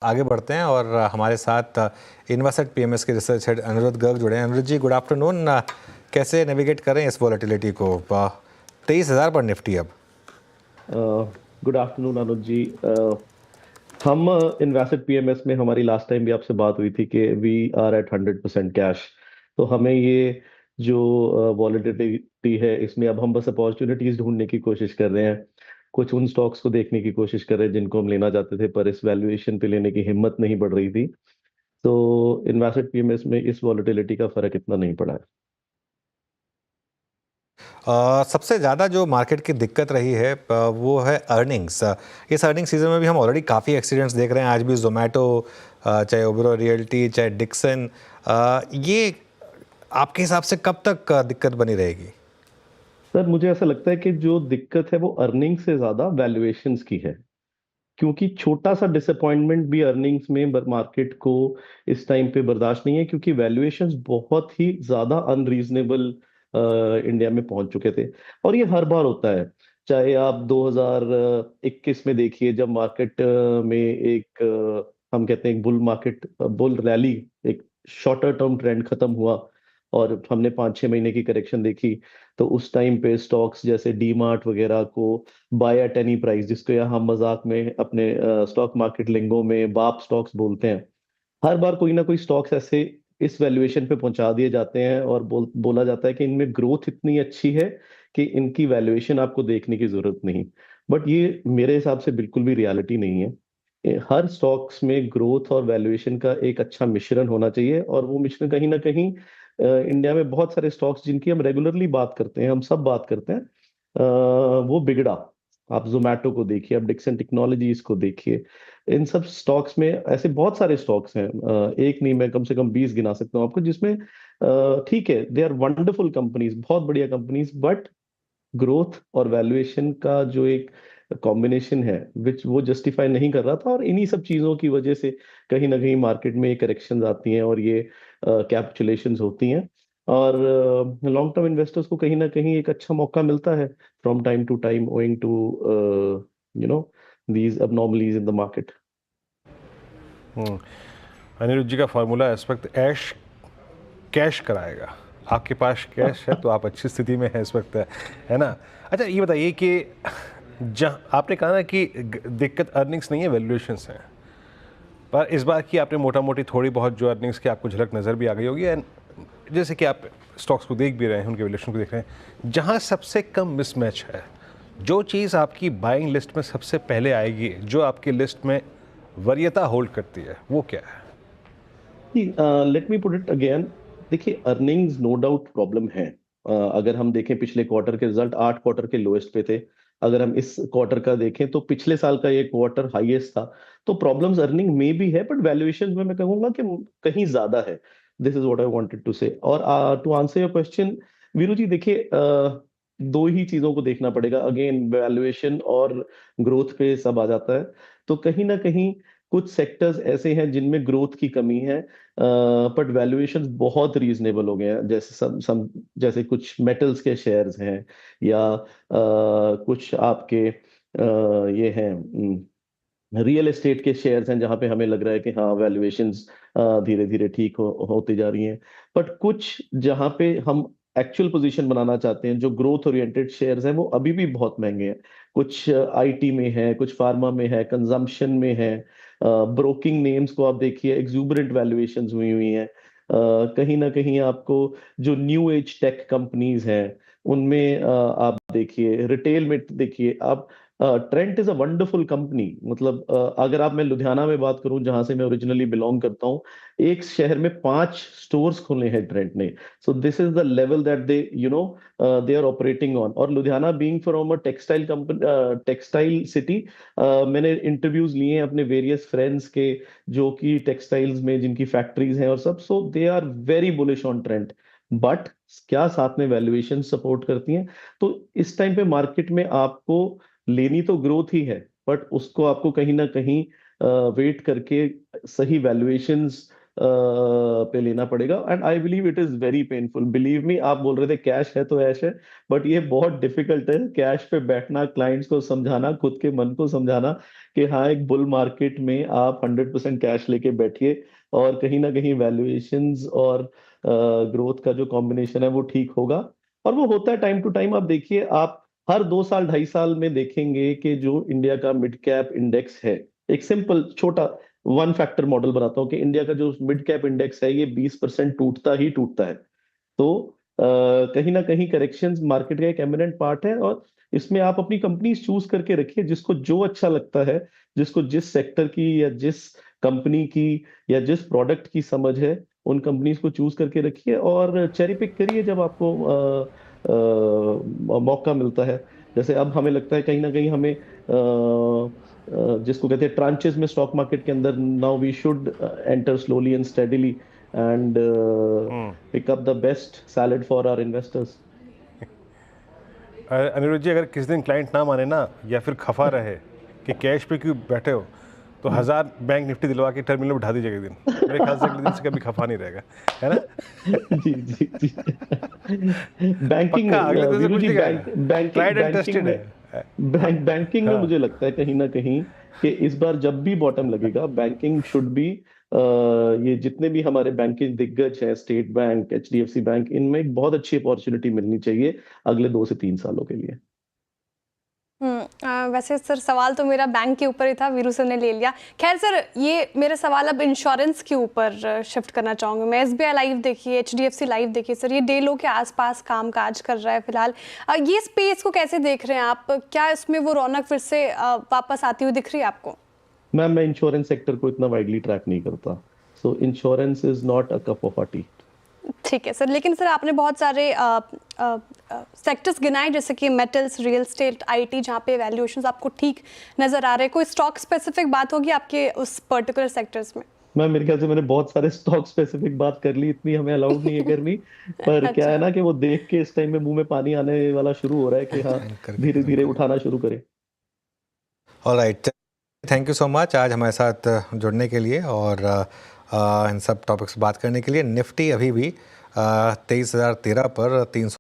आगे बढ़ते हैं और हमारे साथ इन्वेस्टेड पीएमएस के रिसर्च हेड अनिरुद्ध गर्ग जुड़े हैं। अनिरुद्ध जी, गुड आफ्टरनून। कैसे नेविगेट करें इस वॉलेटिलिटी को? 23,000 पर निफ्टी अब। गुड आफ्टरनून अनुज जी। हम इन्वेस्टेड पीएमएस में हमारी लास्ट टाइम भी आपसे बात हुई थी कि वी आर एट 100% कैश। तो हमें ये जो वॉलेटिलिटी है इसमें अब हम बस अपॉर्चुनिटीज ढूंढने की कोशिश कर रहे हैं। कुछ उन स्टॉक्स को देखने की कोशिश कर रहे हैं जिनको हम लेना चाहते थे, पर इस वैल्यूएशन पे लेने की हिम्मत नहीं बढ़ रही थी। तो इन्वेस्टेड पीएमएस में इस वॉलेटिलिटी का फर्क इतना नहीं पड़ा है। सबसे ज़्यादा जो मार्केट की दिक्कत रही है वो है अर्निंग्स। इस अर्निंग सीजन में भी हम ऑलरेडी काफ़ी एक्सीडेंट्स देख रहे हैं। आज भी जोमेटो, चाहे ओबरो रियल्टी, चाहे डिक्सन, ये आपके हिसाब से कब तक दिक्कत बनी रहेगी? सर, मुझे ऐसा लगता है कि जो दिक्कत है वो अर्निंग से ज्यादा वैल्यूएशंस की है। क्योंकि छोटा सा डिसअपॉइंटमेंट भी अर्निंग्स में मार्केट को इस टाइम पे बर्दाश्त नहीं है, क्योंकि वैल्यूएशंस बहुत ही ज्यादा अनरीजनेबल इंडिया में पहुंच चुके थे। और ये हर बार होता है। चाहे आप 2021 में देखिए, जब मार्केट में एक हम कहते हैं एक बुल मार्केट, बुल रैली, एक शॉर्टर टर्म ट्रेंड खत्म हुआ और हमने 5-6 महीने की करेक्शन देखी। तो उस टाइम पे स्टॉक्स जैसे डी मार्ट वगैरह को बाय एट एनी प्राइस, जिसको यहाँ हम मजाक में अपने स्टॉक मार्केट लिंगो में बाप स्टॉक्स बोलते हैं, हर बार कोई ना कोई स्टॉक्स ऐसे इस वैल्यूएशन पे पहुंचा दिए जाते हैं और बोला जाता है कि इनमें ग्रोथ इतनी अच्छी है कि इनकी वैल्यूएशन आपको देखने की जरूरत नहीं। बट ये मेरे हिसाब से बिल्कुल भी रियलिटी नहीं है। हर स्टॉक्स में ग्रोथ और वैल्यूएशन का एक अच्छा मिश्रण होना चाहिए, और वो मिश्रण कहीं ना कहीं इंडिया में बहुत सारे स्टॉक्स जिनकी हम रेगुलरली बात करते हैं, हम सब बात करते हैं, वो बिगड़ा। आप जोमेटो को देखिए, आप डिक्सन टेक्नोलॉजीज को देखिए। इन सब स्टॉक्स में ऐसे बहुत सारे स्टॉक्स हैं, एक नहीं, मैं कम से कम 20 गिना सकता हूँ आपको, जिसमें ठीक है, दे आर वंडरफुल कंपनीज, बहुत बढ़िया कंपनीज, बट ग्रोथ और वैल्यूएशन का जो एक कॉम्बिनेशन है विच वो जस्टिफाई नहीं कर रहा था। और इन्हीं सब चीजों की वजह से कहीं ना कहीं मार्केट में करेक्शंस आती हैं और ये कैपिचुलेशंस होती हैं। और लॉन्ग टर्म इन्वेस्टर्स को कहीं ना कहीं एक अच्छा मौका मिलता है from time to time, owing to you know these abnormalities in the market. Aniruddh ji का फॉर्मूला इस वक्त ऐश कैश कराएगा। आपके पास कैश है तो आप अच्छी स्थिति में है इस वक्त, है ना? अच्छा, ये बताइए कि जहाँ आपने कहा ना कि दिक्कत अर्निंग्स नहीं है, वैल्यूएशंस हैं। पर इस बार की आपने मोटा मोटी थोड़ी बहुत जो अर्निंग्स की आपको झलक नज़र भी आ गई होगी, एंड जैसे कि आप स्टॉक्स को देख भी रहे हैं, उनके वैल्यूएशन को देख रहे हैं, जहाँ सबसे कम मिसमैच है, जो चीज़ आपकी बाइंग लिस्ट में सबसे पहले आएगी, जो आपकी लिस्ट में वरीयता होल्ड करती है, वो क्या है? Let me put it again. देखिए, अर्निंग्स नो डाउट प्रॉब्लम है। अगर हम देखें पिछले क्वार्टर के रिजल्ट 8 क्वार्टर के लोएस्ट पे थे। अगर हम इस क्वार्टर का देखें तो पिछले साल का ये क्वार्टर हाईएस्ट था। तो प्रॉब्लम्स अर्निंग में भी है, बट वैल्यूएशन में मैं कहूंगा कि कहीं ज्यादा है। This is what I wanted to say. और to answer your question, Veeru ji, देखिए, दो ही चीजों को देखना पड़ेगा अगेन, वैल्यूएशन और ग्रोथ पे सब आ जाता है। तो कहीं ना कहीं कुछ सेक्टर्स ऐसे हैं जिनमें ग्रोथ की कमी है, बट वैल्यूएशंस बहुत रीजनेबल हो गए हैं। जैसे सम जैसे कुछ मेटल्स के शेयर्स हैं, या कुछ आपके ये हैं, रियल एस्टेट के शेयर्स हैं, जहां पे हमें लग रहा है कि हाँ, वैल्यूएशंस धीरे धीरे ठीक होती जा रही हैं। बट कुछ जहां पे हम एक्चुअल पोजीशन बनाना चाहते हैं, जो ग्रोथ ओरिएंटेड शेयर्स हैं, वो अभी भी बहुत महंगे हैं। कुछ आईटी में है, कुछ फार्मा में है, कंजम्पशन में है। ब्रोकिंग नेम्स को आप देखिए, एक्सूबरेंट वैल्यूएशंस हुई हुई हैं। कहीं ना कहीं आपको जो न्यू एज टेक कंपनीज हैं उनमें आप देखिए, रिटेल में देखिए आप, Trent is a wonderful company. मतलब अगर आप, मैं लुधियाना में बात करूं जहां से मैं ओरिजिनली बिलोंग करता हूं, एक शहर में 5 स्टोर्स खोले हैं ट्रेंट ने। So this is the level that they they are operating on. और Ludhiana being from a textile company, textile city, मैंने इंटरव्यूज लिए हैं अपने वेरियस फ्रेंड्स के, जो कि टेक्सटाइल्स में जिनकी फैक्ट्रीज हैं और सब। So they are very bullish on trend. But क्या साथ में वैल्यूएशन सपोर्ट करती हैं? तो इस टाइम पे मार्केट में आपको लेनी तो ग्रोथ ही है, बट उसको आपको कहीं ना कहीं वेट करके सही वैल्यूएशंस पे लेना पड़ेगा। And I believe it is very painful, believe me. आप बोल रहे थे कैश है तो ऐश है, बट ये बहुत डिफिकल्ट है कैश पे बैठना, क्लाइंट्स को समझाना, खुद के मन को समझाना कि हाँ एक बुल मार्केट में आप 100% कैश लेके बैठिए, और कहीं ना कहीं वैल्यूएशंस और ग्रोथ का जो कॉम्बिनेशन है वो ठीक होगा। और वो होता है टाइम टू टाइम। आप देखिए, आप हर 2 साल 2.5 साल में देखेंगे कि जो इंडिया का मिड कैप इंडेक्स है, एक सिंपल छोटा वन फैक्टर मॉडल बनाता हूँ कि इंडिया का जो मिड कैप इंडेक्स है ये 20% टूटता ही टूटता है। तो कहीं ना कहीं करेक्शंस मार्केट का एक एमिनेंट पार्ट है, और इसमें आप अपनी कंपनीज चूज करके रखिए जिसको जो अच्छा लगता है, जिसको जिस सेक्टर की या जिस कंपनी की या जिस प्रोडक्ट की समझ है, उन कंपनीज को चूज करके रखिए और चेरी पिक करिए जब आपको मौका मिलता है। जैसे अब हमें लगता है कहीं ना कहीं हमें जिसको कहते हैं ट्रांचेस में स्टॉक मार्केट के अंदर, now we should enter slowly and steadily and pick up the best salad for our investors. Aniruddh ji, अगर किसी दिन क्लाइंट ना माने ना, या फिर खफा रहे कि कैश पे क्यों बैठे हो, तो 1000 बैंक निफ्टी दिलवा के टर्मिनल बिठा दीजिए एक दिन। मेरे ख्याल से अगले दिन से कभी खफा नहीं रहेगा, है ना? जी जी जी। बैंकिंग पक्का अगले दिन से वीरू कुछ जी, नहीं कहेगा, ट्राइड एंड टेस्टेड है। बैंकिंग में हाँ, मुझे लगता है कहीं ना कहीं कि इस बार जब भी बॉटम लगेगा, बैंकिंग शुड बी, ये जितने भी हमारे बैंकिंग दिग्गज हैं, स्टेट बैंक, एचडीएफसी बैंक, इनमें एक बहुत अच्छी अपॉर्चुनिटी मिलनी चाहिए अगले 2 से 3 सालों के लिए। वैसे सर सवाल तो मेरा बैंक के ऊपर ही था, वीरू सर ने ले लिया। खैर सर, ये मेरा सवाल अब इंश्योरेंस के ऊपर शिफ्ट करना चाहूँगी मैं। एसबीआई लाइफ देखिए, एचडीएफसी लाइफ देखिए सर, ये डेलो के आसपास काम काज कर रहा है फिलहाल। ये स्पेस को कैसे देख रहे हैं आप? क्या इसमें वो रौनक फिर से वापस आती हुई दिख रही है आपको? मैम, मैं इंश्योरेंस सेक्टर को इतना वाइडली ट्रैक नहीं करता, सो insurance is not a cup of T. ठीक है सर, लेकिन सर आपने बहुत सारे सेक्टर्स गिनाए, जैसे कि मेटल्स, रियल एस्टेट, आईटी, जहाँ पे वैल्यूएशंस आपको ठीक नजर आ रहे हैं। कोई स्टॉक स्पेसिफिक बात होगी आपके उस पर्टिकुलर सेक्टर्स में? मैम, मेरे ख्याल से मैंने बहुत सारे स्टॉक स्पेसिफिक बात कर ली, इतनी हमें अलाउड नहीं है करनी। पर क्या है अच्छा। ना कि वो देख के इस टाइम में मुंह में पानी आने वाला शुरू हो रहा है कि हाँ करके धीरे खत्म धीरे करें। उठाना शुरू करें। Alright, thank you so much आज हमारे साथ जुड़ने के लिए और इन सब टॉपिक्स बात करने के लिए। निफ्टी अभी भी 23,013 पर 300